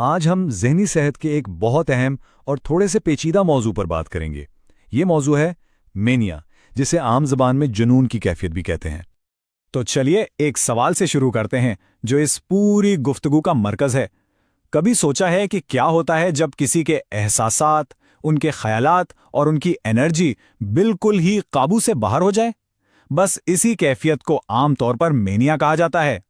आज हम ज़हनी सेहत के एक बहुत अहम और थोड़े से पेचीदा मौजू पर बात करेंगे। ये मौजू है मेनिया, जिसे आम ज़बान में जुनून की कैफियत भी कहते हैं। तो चलिए एक सवाल से शुरू करते हैं जो इस पूरी गुफ्तगू का मरकज़ है। कभी सोचा है कि क्या होता है जब किसी के एहसासात, उनके ख्यालात और उनकी एनर्जी बिल्कुल ही काबू से बाहर हो जाए? बस इसी कैफियत को आम तौर पर मेनिया कहा जाता है।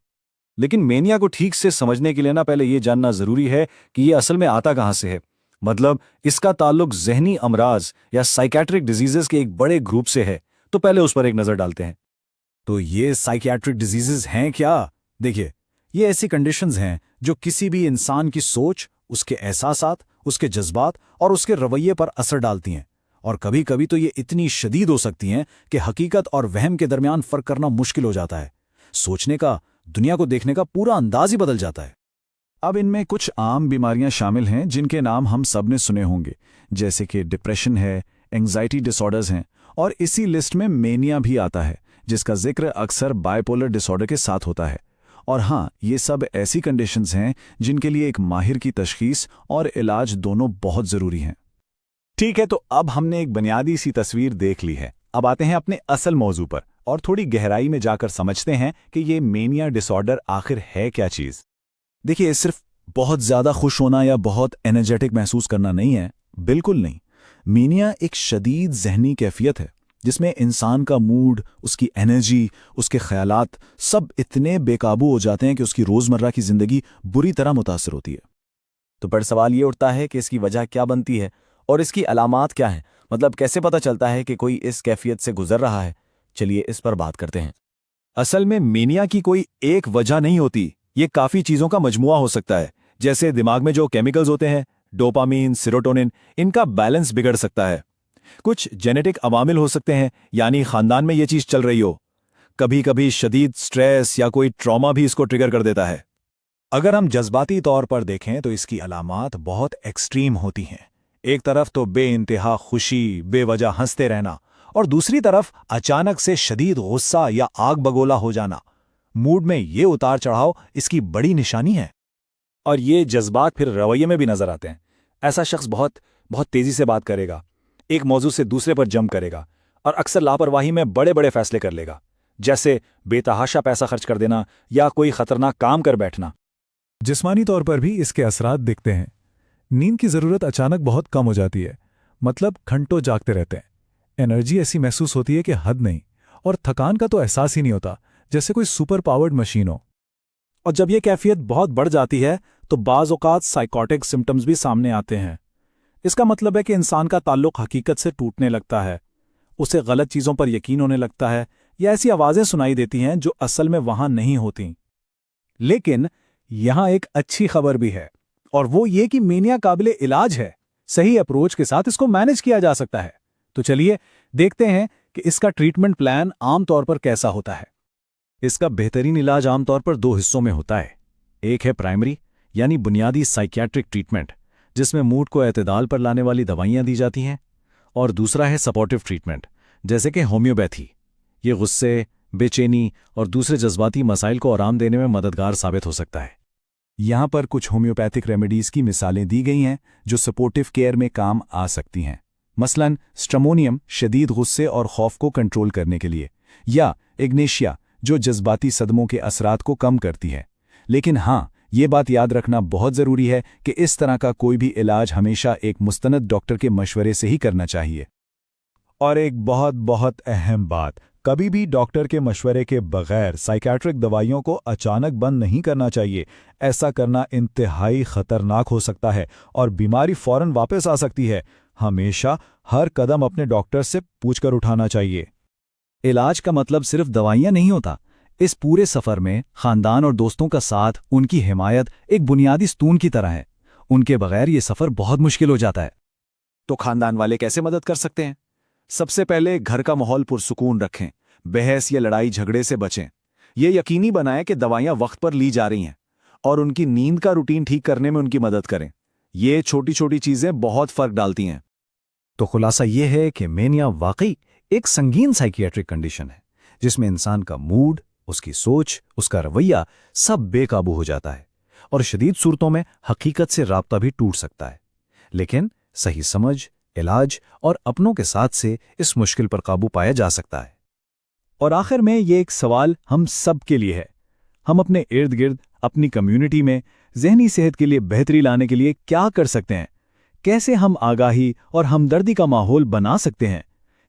लेकिन मेनिया को ठीक से समझने के लिए ना पहले ये जानना जरूरी है कि ये असल में आता कहाँ से है। मतलब इसका ताल्लुक जहनी अमराज या साइकेट्रिक डिजीजेस के एक बड़े ग्रुप से है। तो पहले उस पर एक नजर डालते हैं। तो ये साइकियाट्रिक डिजीजेस हैं क्या? देखिए, ये ऐसी कंडीशंस हैं जो किसी भी इंसान की सोच, उसके एहसासात, उसके जज्बात और उसके रवैये पर असर डालती हैं। और कभी कभी तो ये इतनी शदीद हो सकती हैं कि हकीकत और वहम के दरमियान फर्क करना मुश्किल हो जाता है। सोचने का, दुनिया को देखने का पूरा अंदाज ही बदल जाता है। अब इनमें कुछ आम बीमारियां शामिल हैं जिनके नाम हम सब ने सुने होंगे, जैसे कि डिप्रेशन है, एंग्जाइटी डिसऑर्डर्स हैं, और इसी लिस्ट में मेनिया भी आता है, जिसका जिक्र अक्सर बाइपोलर डिसऑर्डर के साथ होता है। और हाँ, ये सब ऐसी कंडीशंस हैं जिनके लिए एक माहिर की तशखीस और इलाज दोनों बहुत ज़रूरी हैं। ठीक है, तो अब हमने एक बुनियादी सी तस्वीर देख ली है। अब आते हैं अपने असल मौजू पर और थोड़ी गहराई में जाकर समझते हैं कि ये मेनिया डिसऑर्डर आखिर है क्या चीज़। देखिए, सिर्फ बहुत ज़्यादा खुश होना या बहुत एनर्जेटिक महसूस करना नहीं है, बिल्कुल नहीं। मेनिया एक शदीद जहनी कैफियत है जिसमें इंसान का मूड, उसकी एनर्जी, उसके ख्यालात सब इतने बेकाबू हो जाते हैं कि उसकी रोज़मर्रा की ज़िंदगी बुरी तरह मुतासर होती है। तो पर सवाल ये उठता है कि इसकी वजह क्या बनती है और इसकी अलामात क्या हैं। मतलब कैसे पता चलता है कि कोई इस कैफियत से गुजर रहा है। चलिए इस पर बात करते हैं। असल में मेनिया की कोई एक वजह नहीं होती, ये काफ़ी चीज़ों का मजमुआ हो सकता है। जैसे दिमाग में जो केमिकल्स होते हैं, डोपामीन, सेरोटोनिन, इनका बैलेंस बिगड़ सकता है। कुछ जेनेटिक अवामिल हो सकते हैं, यानी खानदान में ये चीज़ चल रही हो। कभी कभी शदीद स्ट्रेस या कोई ट्रॉमा भी इसको ट्रिगर कर देता है। अगर हम जज्बाती तौर पर देखें तो इसकी अलामात बहुत एक्सट्रीम होती हैं। एक तरफ तो बेइंतहा खुशी, बेवजह हंसते रहना, और दूसरी तरफ अचानक से शदीद गुस्सा या आग बगोला हो जाना। मूड में ये उतार चढ़ाव इसकी बड़ी निशानी है। और ये जज्बात फिर रवैये में भी नजर आते हैं। ऐसा शख्स बहुत बहुत तेजी से बात करेगा, एक मौजू से दूसरे पर जंप करेगा और अक्सर लापरवाही में बड़े बड़े फैसले कर लेगा, जैसे बेतहाशा पैसा खर्च कर देना या कोई खतरनाक काम कर बैठना। जिस्मानी तौर पर भी इसके असरात दिखते हैं। नींद की ज़रूरत अचानक बहुत कम हो जाती है, मतलब घंटों जागते रहते हैं। एनर्जी ऐसी महसूस होती है कि हद नहीं, और थकान का तो एहसास ही नहीं होता, जैसे कोई सुपर पावर्ड मशीन हो। और जब यह कैफियत बहुत बढ़ जाती है तो बाज़ औक़ात साइकोटिक सिम्टम्स भी सामने आते हैं। इसका मतलब है कि इंसान का ताल्लुक हकीकत से टूटने लगता है, उसे गलत चीज़ों पर यकीन होने लगता है, या ऐसी आवाज़ें सुनाई देती हैं जो असल में वहां नहीं होती। लेकिन यहां एक अच्छी खबर भी है, और वो ये कि मेनिया काबिले इलाज है। सही अप्रोच के साथ इसको मैनेज किया जा सकता है। तो चलिए देखते हैं कि इसका ट्रीटमेंट प्लान आमतौर पर कैसा होता है। इसका बेहतरीन इलाज आमतौर पर दो हिस्सों में होता है। एक है प्राइमरी, यानी बुनियादी साइकियाट्रिक ट्रीटमेंट, जिसमें मूड को एतदाल पर लाने वाली दवाइयां दी जाती हैं, और दूसरा है सपोर्टिव ट्रीटमेंट, जैसे कि होम्योपैथी। ये गुस्से, बेचैनी और दूसरे जज्बाती मसाइल को आराम देने में मददगार साबित हो सकता है। यहाँ पर कुछ होम्योपैथिक रेमेडीज़ की मिसालें दी गई हैं जो सपोर्टिव केयर में काम आ सकती हैं। मसलन स्ट्रमोनियम शदीद गुस्से और खौफ को कंट्रोल करने के लिए, या इग्नेशिया जो जज्बाती सदमों के असरात को कम करती है। लेकिन हाँ, ये बात याद रखना बहुत ज़रूरी है कि इस तरह का कोई भी इलाज हमेशा एक मुस्तनद डॉक्टर के मशवरे से ही करना चाहिए। और एक बहुत बहुत अहम बात, कभी भी डॉक्टर के मशवरे के बगैर साइकियाट्रिक दवाइयों को अचानक बंद नहीं करना चाहिए। ऐसा करना इंतहाई खतरनाक हो सकता है और बीमारी फौरन वापस आ सकती है। हमेशा हर कदम अपने डॉक्टर से पूछकर उठाना चाहिए। इलाज का मतलब सिर्फ दवाइयां नहीं होता। इस पूरे सफ़र में ख़ानदान और दोस्तों का साथ, उनकी हिमायत एक बुनियादी स्तून की तरह है। उनके बगैर ये सफ़र बहुत मुश्किल हो जाता है। तो खानदान वाले कैसे मदद कर सकते हैं? सबसे पहले घर का माहौल पुरसुकून रखें, बहस या लड़ाई झगड़े से बचें। ये यकीनी बनाएं कि दवाइयां वक्त पर ली जा रही हैं और उनकी नींद का रूटीन ठीक करने में उनकी मदद करें। ये छोटी छोटी चीज़ें बहुत फ़र्क डालती हैं। तो खुलासा ये है कि मेनिया वाकई एक संगीन साइकियाट्रिक कंडीशन है, जिसमें इंसान का मूड, उसकी सोच, उसका रवैया सब बेकाबू हो जाता है, और शदीद सूरतों में हकीकत से राब्ता भी टूट सकता है। लेकिन सही समझ, इलाज और अपनों के साथ से इस मुश्किल पर काबू पाया जा सकता है। और आखिर में ये एक सवाल हम सब के लिए है, हम अपने इर्द गिर्द, अपनी कम्युनिटी में ज़हनी सेहत के लिए बेहतरी लाने के लिए क्या कर सकते हैं? कैसे हम आगाही और हमदर्दी का माहौल बना सकते हैं?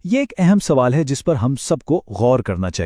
ये एक अहम सवाल है जिस पर हम सबको गौर करना चाहिए।